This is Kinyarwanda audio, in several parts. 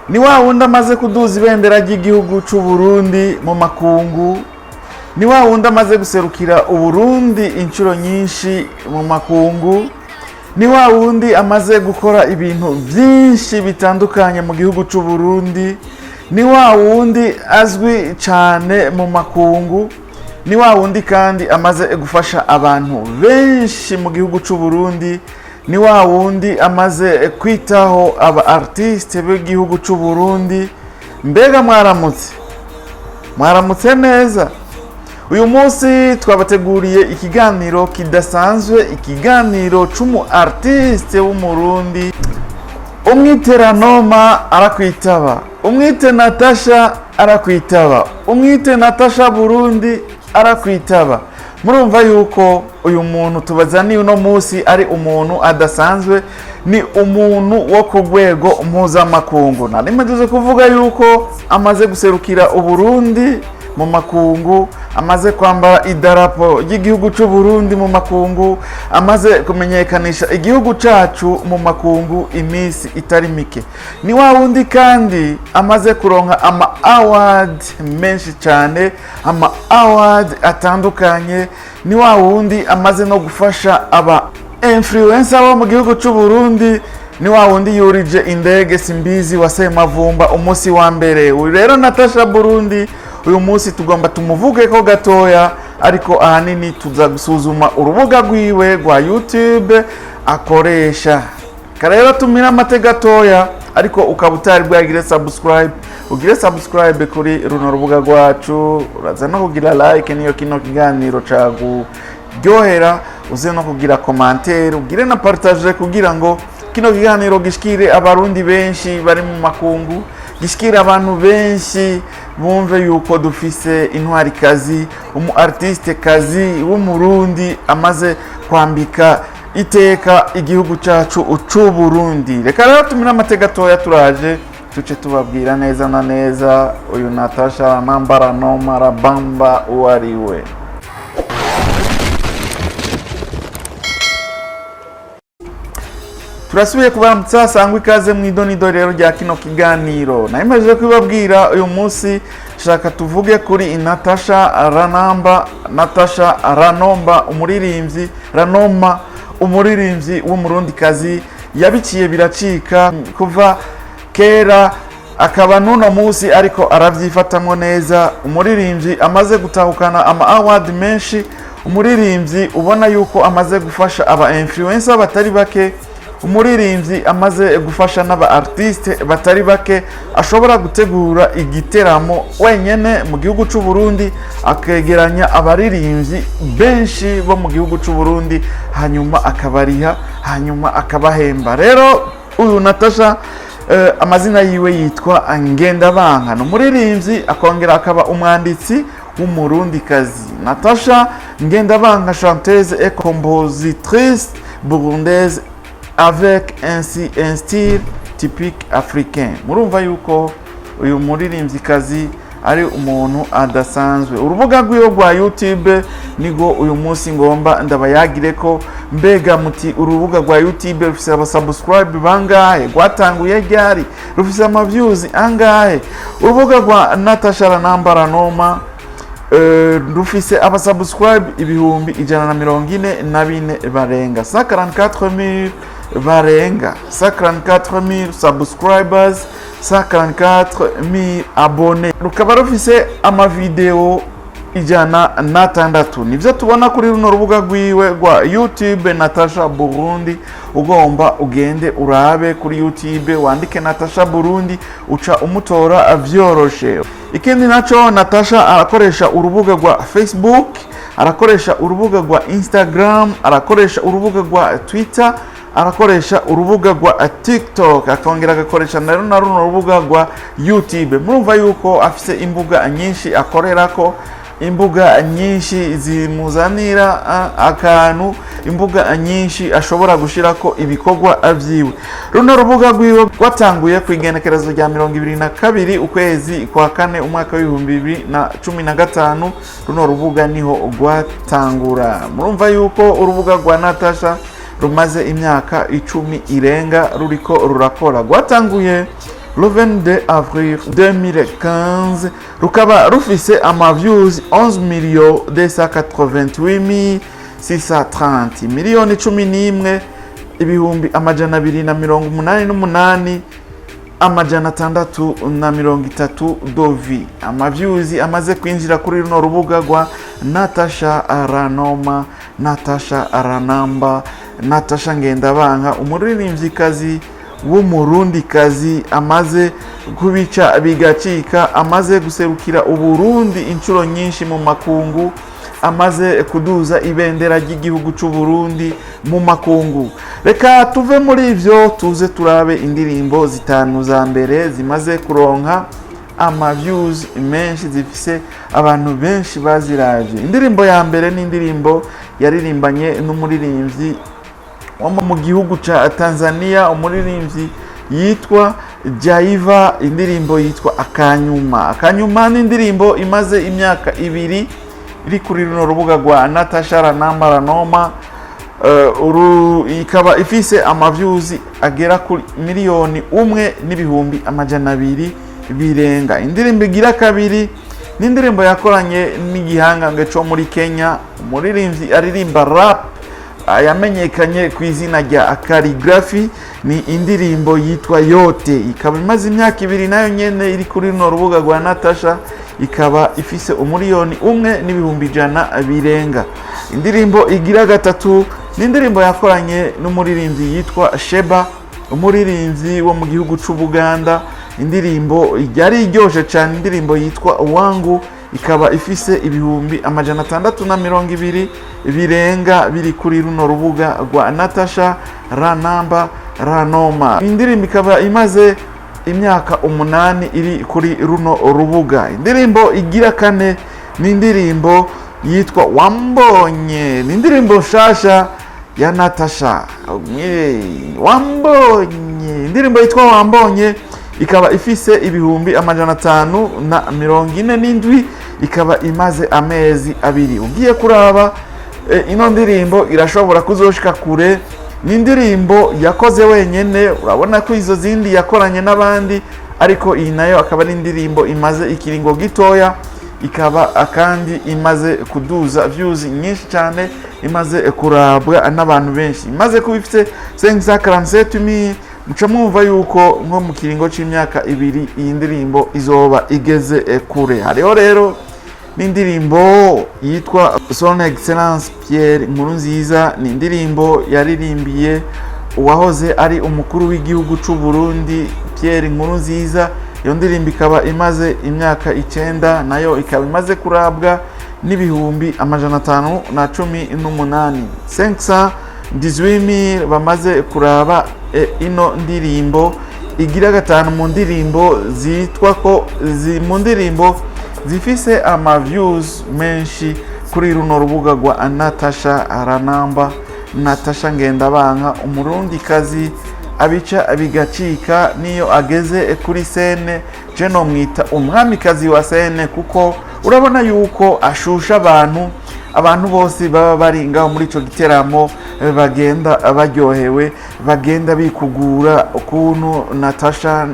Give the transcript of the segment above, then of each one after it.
ni wa wundi amaze kuduza ibendera ry'igihugu cy'u Burundi mu makungu, ni wa wundi amaze guserukira Uburundi inshuro nyinshi mu makungu, ni wa wundi amaze gukora ibintu byinshi bitandukanye mu gihugu cy'u Burundi, ni wa wundi azwi cyane mu makungu, ni wa wundi kandi amaze gufasha abantu benshi mu gihugu cy'u Burundi, ni wa wundi amaze kwitaho aba artiste b'igihugu cy'u Burundi. Mbega mwaramutse neza. Uyu munsi twabateguriye ikiganiro kidasanzwe, ikiganiro c'umu artiste w'umurundi. Umwite Ranoma arakwitaba, umwite Natasha arakwitaba, umwite Natasha Burundi arakwitaba. Murumva yuko uyu muntu tubazaniye uno munsi ari umuntu adasanzwe, ni umuntu wo ku rwego mpuzamakungu. Narimejeje kuvuga yuko amaze guserukira Uburundi mu makungu, amaze kwambara idarapo ry'igihugu cy'u Burundi mu makungu, amaze kumenyekanisha igihugu cyacu mu makungu iminsi itari mike. Ni wa wundi kandi amaze kuronka ama award menshi cyane, ama award atandukanye. Ni wa wundi amaze no gufasha aba influencer bo mu gihugu cy'u Burundi. Ni wa wundi yurije indege simbizi wa Semavumba umunsi wa mbere. Uyu rero Natasha Burundi, uyu munsi tugomba tumuvuge ko gatoya, ariko ahanini tuza gusuzuma urubuga rwiwe rwa YouTube akoresha. Karero tumira amate gatoya, ariko ukaba utari bwagire subscribe, ugire subscribe kuri runo rubuga rwacu, uraza no kugira like niyo kino kiganiro caguryohera, uze no kugira commentaire, ugire na partage kugira ngo kino kiganiro gishikire abarundi benshi bari mu makungu, gishikira abantu benshi bumve yuko dufise intwari kazi, umu artiste kazi w'umurundi amaze kwambika iteka igihugu cyacu c'u Burundi. Reka rero tumira amateka gatoya, turaje tuce tubabwira neza na neza uyu Natasha Ranoma Rabamba uwariwe. Turasubiye kubaramutsa, sangwa ikaze mu idonido rero rya kino kiganiro. Nayimejeje kubabwira uyu munsi shaka tuvuge kuri Natasha Ranoma, umuririmbyi Ranoma, umuririmbyi w'umurundi kazi yabiciye biracika kuva kera akaba nuno munsi ariko aravyifatamwo neza. Umuririmbyi amaze gutahukana ama award menshi, umuririmbyi ubona yuko amaze gufasha aba influencer batari bake, umuririmbyi amaze gufasha n'aba artiste batari bake, ashobora gutegura igiteramo wenyene mu gihugu cy'u Burundi, akegeranya abaririmbyi benshi bo mu gihugu cy'u Burundi, hanyuma akabariha, hanyuma akabahemba. Rero uyu Natasha amazina yiwe yitwa Ngendabanka, ni umuririmbyi akongera akaba umwanditsi w'umurundi kazi. Natasha Ngendabanka, chanteuse et compositrice burundaise avec un style typique africain. Murumva yuko uyu muririmbyi kazi ari umuntu adasanzwe. Urubuga rwiwe rwa YouTube nigo uyu munsi ngomba ndabayagire ko. Mbega muti urubuga rwa YouTube rufise aba subscribe bangahe, rwatanguye ryari, rufise ama views angahe? Urubuga rwa Natasha Ranoma rufise aba subscribe ibihumbi 144 barenga, 144,000 barenga, 144,000 subscribers, 144,000 abone. Rukaba rufise ama video 106. Nivyo tubona kuri runo rubuga rwiwe rwa YouTube Natasha Burundi. Ugomba ugende urabe kuri YouTube, wandike Natasha Burundi, uca umutora vyoroshe. Ikindi naco, Natasha arakoresha urubuga rwa Facebook, arakoresha urubuga rwa Instagram, arakoresha urubuga rwa Twitter, arakoresha urubuga rwa TikTok, akongera agakoresha na runo rubuga rwa YouTube. Murumva yuko afise imbuga nyinshi akorerako, imbuga nyinshi zimuzanira akantu, imbuga nyinshi ashobora gushirako ibikorwa avyiwe. Runo rubuga rwiwe rwatanguye kwigenekerezo rya 22 ukwezi kwa kane umwaka wa 2015. Runo rubuga niho rwatangura. Murumva yuko urubuga rwa Natasha rumaze imyaka 10 irenga ruriko rurakora. Rwatanguye le 22 avril 2015 rukaba rufise ama views 11,288,630 miliyoni 11 ibihumbi amajana 288 amajana 630 dovi. Ama views amaze kwinjira kuri runo rubuga rwa Natasha Ranoma, Natasha Ranamba, Natasha Ngendabanka, umuririmvyikazi w'umurundikazi amaze kubica bigacika, amaze guserukira Uburundi inshuro nyinshi mu makungu, amaze kuduza ibendera ry'igihugu cy'u Burundi mu makungu. Reka tuve muri ivyo tuze turabe indirimbo zitanu za mbere zimaze kuronka ama views menshi, zifise abantu benshi baziravye. Indirimbo ya mbere ni indirimbo yaririmbanye n'umuririmbyi wo mu gihugu ca Tanzania, umuririmbyi yitwa Jaiva, indirimbo yitwa Akanyuma. Akanyuma ni indirimbo imaze imyaka 2 iri kuri runo rubuga rwa Natasha Ranoma, ikaba ifise ama views agera kuri miliyoni 1,200,000 birenga. Indirimbo igira kabiri ni indirimbo yakoranye n'igihangange cyo muri Kenya, umuririmbyi aririmba rap yamenyekanye ku izina rya Calligraphy, ni indirimbo yitwa Yote, ikaba imaze imyaka 2 nayo nyene iri kuri runo rubuga rwa Natasha, ikaba ifise umiliyoni 1,100,000 birenga. Indirimbo igira gatatu ni indirimbo yakoranye n'umuririmbyi yitwa Sheba, umuririmbyi wo mu gihugu cy'u Buganda. Indirimbo yari iryoshe cyane, indirimbo yitwa Wangu, ikaba ifise ibihumbi amajana 620 birenga biri kuri runo rubuga rwa Natasha Ranoma. Indirimbo ikaba imaze imyaka 8 iri kuri runo rubuga. Indirimbo igira kane ni indirimbo yitwa Wambonye, ni indirimbo shasha ya Natasha. Wambonye, indirimbo yitwa Wambonye ikaba ifise ibihumbi amajana 547, ikaba imaze amezi 2. Ugiye kuraba ino ndirimbo irashobora kuzoshika kure. Ni indirimbo yakoze wenyene, urabona ko izo zindi yakoranye n'abandi, ariko iyi nayo akaba ari indirimbo imaze ikiringo gitoya, ikaba kandi imaze kuduza views nyinshi cyane, imaze kurabwa n'abantu benshi, imaze kuba ifite 547,000. Muca mwumva yuko nko mu kiringo c'imyaka 2 iyi ndirimbo izoba igeze kure. Hariho rero n'indirimbo yitwa Son Excellence Pierre Nkurunziza, ni indirimbo yaririmbiye uwahoze ari umukuru w'igihugu cy'u Burundi Pierre Nkurunziza. Iyo ndirimbo ikaba imaze imyaka 9, nayo ikaba imaze kurabwa n'ibihumbi amajana 518, 518,000 bamaze kuraba ino ndirimbo. Igira gatanu mu ndirimbo zitwa ko mu ndirimbo zifise ama views menshi kuri runo rubuga rwa Natasha Ranamba, Natasha Ngendabanka, umurundikazi abica bigacika niyo ageze kuri scene. Je no mwita umwamikazi wa scene, kuko urabona yuko ashusha abantu bose baba bari ngaho muri ico giteramo, bagenda baryohewe, bagenda bikugura ukuntu Natasha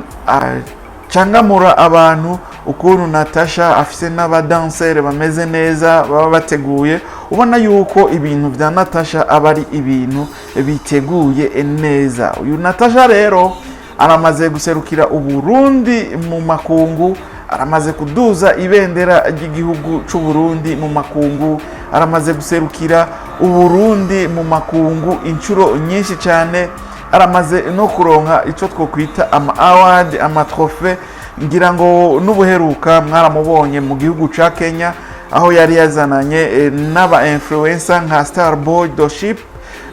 cangamura abantu, ukuntu Natasha afise n'abadansere bameze neza, baba bateguye. Ubona yuko ibintu vya Natasha aba ari ibintu biteguye neza. Uyu Natasha rero aramaze guserukira Uburundi mu makungu, aramaze kuduza ibendera ry'igihugu cy'u Burundi mu makungu, aramaze guserukira Uburundi mu makungu inshuro nyinshi cyane, aramaze no kuronka ico twokwita ama award, ama trophée. Ngira ngo n'ubuheruka mwaramubonye mu gihugu ca Kenya, aho yari yazananye n'aba influencer nka Starboy Doship,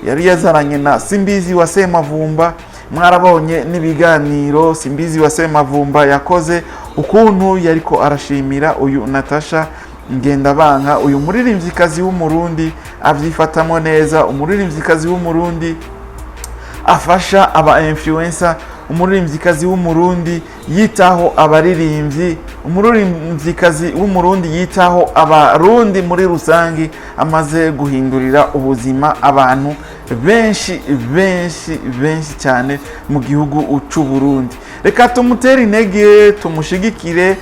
yari yazananye na Simbizi wa Semavumba. Mwarabonye n'ibiganiro Simbizi wa Semavumba yakoze, ukuntu yariko arashimira uyu Natasha Ngendabanka, uyu muririmvyikazi w'umurundi avyifatamo neza, umuririmvyikazi w'umurundi afasha aba influencer, umuririmvyikazi w'umurundi yitaho abaririmbyi, umuririmvyikazi w'umurundi yitaho abarundi muri rusangi, amaze guhindurira ubuzima abantu benshi cyane mu gihugu c'u Burundi. Reka tumutere intege, tumushigikire,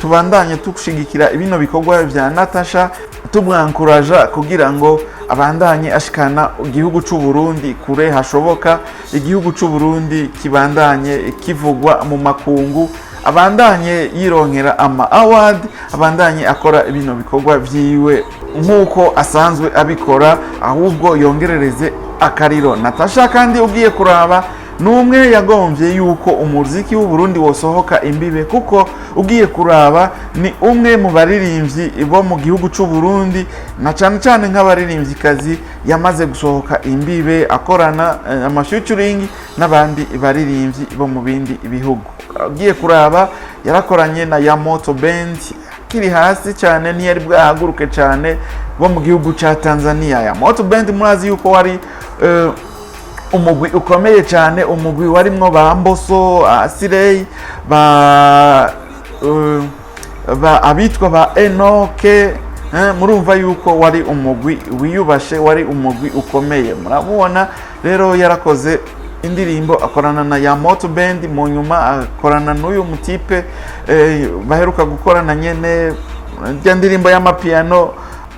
tubandanye tugushigikira ibino bikorwa vya Natasha, tumwankuraja kugira ngo abandanye ashikana igihugu c'u Burundi kure hashoboka, igihugu c'u Burundi kibandanye kivugwa mu makungu, abandanye yironkera ama award, abandanye akora ibino bikorwa vyiwe nkuko asanzwe abikora, ahubwo yongerereze akariro. Natasha kandi ugiye kuraba numwe yagomvye yuko umuziki w'u Burundi wosohoka imbibe, kuko ugiye kuraba ni umwe mu baririmbyi bo mu gihugu c'u Burundi, na cyane nk'abaririmvyikazi yamaze gusohoka imbibe akorana amafeaturing n'abandi baririmbyi bo mu bindi bihugu. Ugiye kuraba yarakoranye na ya Moto Band kiri hasi cyane, ntiyari bwahaguruke cyane, bo mu gihugu ca Tanzania. Ya Moto Band murazi yuko wari umugwi ukomeye cyane, umugwi warimwo ba Mboso, Asirey, abitwa ba Enoke, murumva yuko wari umugwi wiyubashe, wari umugwi ukomeye. Murabona rero yarakoze indirimbo akorana na ya Moto Band, mu nyuma akorana n'uyu mutipe baheruka gukorana nyene ya ndirimbo y'amapiano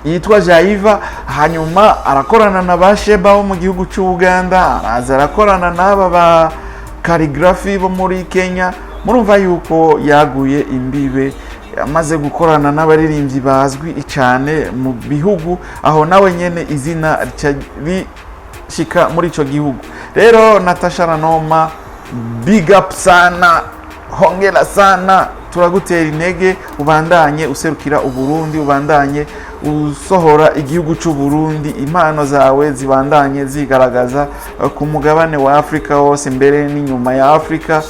yitwa Jaiva, hanyuma arakorana na Basheba bo mu gihugu cy'u Uganda, araza arakorana n'aba ba Calligraphy bo muri Kenya. Murumva yuko yaguye imbibe, amaze gukorana n'abaririmbyi bazwi cyane mu bihugu aho nawe nyene izina rishika muri ico gihugu. Rero Natasha Ranoma, big up sana, hongera sana, turagutera intege, ubandanye userukira Uburundi, ubandanye usohora igihugu c'u Burundi, impano zawe zibandanye zigaragaza ku mugabane wa Afrika wose, mbere n'inyuma ya Afrika,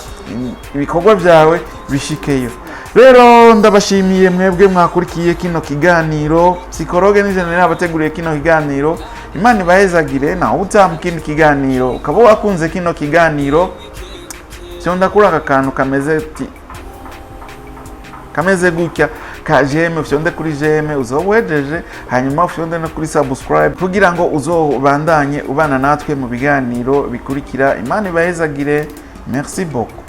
ibikorwa byawe bishikeyo. Rero ndabashimiye mwebwe mwakurikiye kino kiganiro, Psychologue ni General abateguriye kino kiganiro. Imana ibahezagire, naho utamukindi kiganiro ukaba wakunze kino kiganiro, cyonda kuri aka kantu kameze gutya ka jeme, ufyonde kuri jeme uzowejeje, hanyuma ufyonde no kuri subscribe kugira ngo uzobandanye ubana natwe mu biganiro bikurikira. Imana ibahezagire, merci beaucoup.